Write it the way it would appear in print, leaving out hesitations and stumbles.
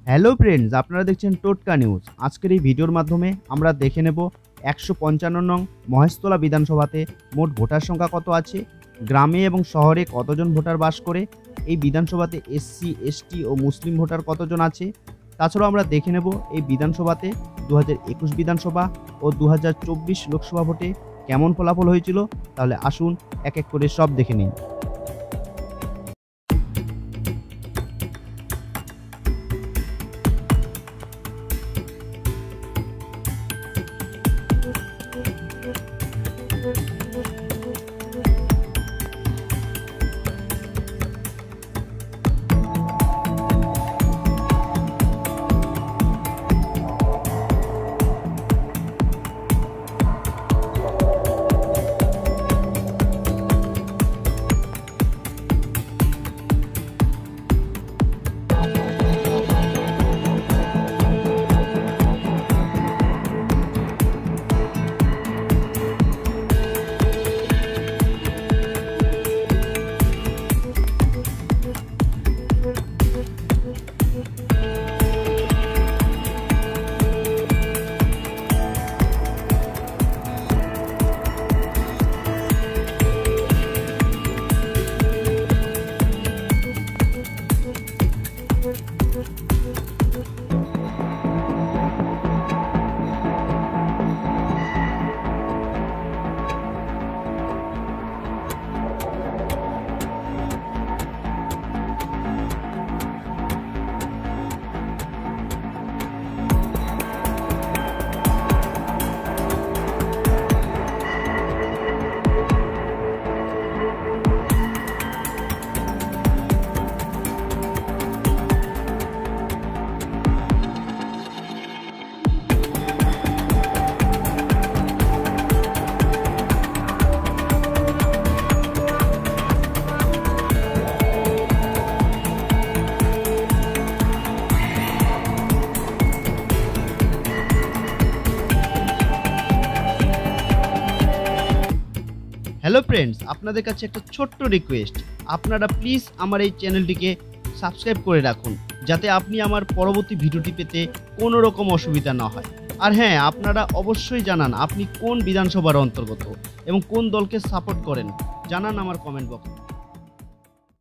Hello friends, আপনারা দেখছেন টোটকা নিউজ। আজকের এই ভিডিওর মাধ্যমে আমরা দেখে নেব ১৫৫ নং মহেশতলা বিধানসভাতে মোট ভোটার সংখ্যা কত আছে, গ্রামে এবং শহরে কতজন ভোটার বাস করে, এই বিধানসভাতে এসসি, এসটি ও মুসলিম ভোটার কতজন আছে। তাছাড়াও আমরা দেখে নেব এই বিধানসভাতে ২০২১ বিধানসভা ও ২০২৪ লোকসভা ভোটে কেমন ফলাফল হয়েছিল। তাহলে আসুন এক এক করে সব দেখে নিন। হ্যালো ফ্রেন্ডস, আপনাদের কাছে একটা ছোট্ট রিকোয়েস্ট, আপনারা প্লিজ আমার এই চ্যানেলটিকে সাবস্ক্রাইব করে রাখুন, যাতে আপনি আমার পরবর্তী ভিডিওটি পেতে কোনো রকম অসুবিধা না হয়। আর হ্যাঁ, আপনারা অবশ্যই জানান আপনি কোন বিধানসভার অন্তর্গত এবং কোন দলকে সাপোর্ট করেন, জানান আমার কমেন্ট বক্সে।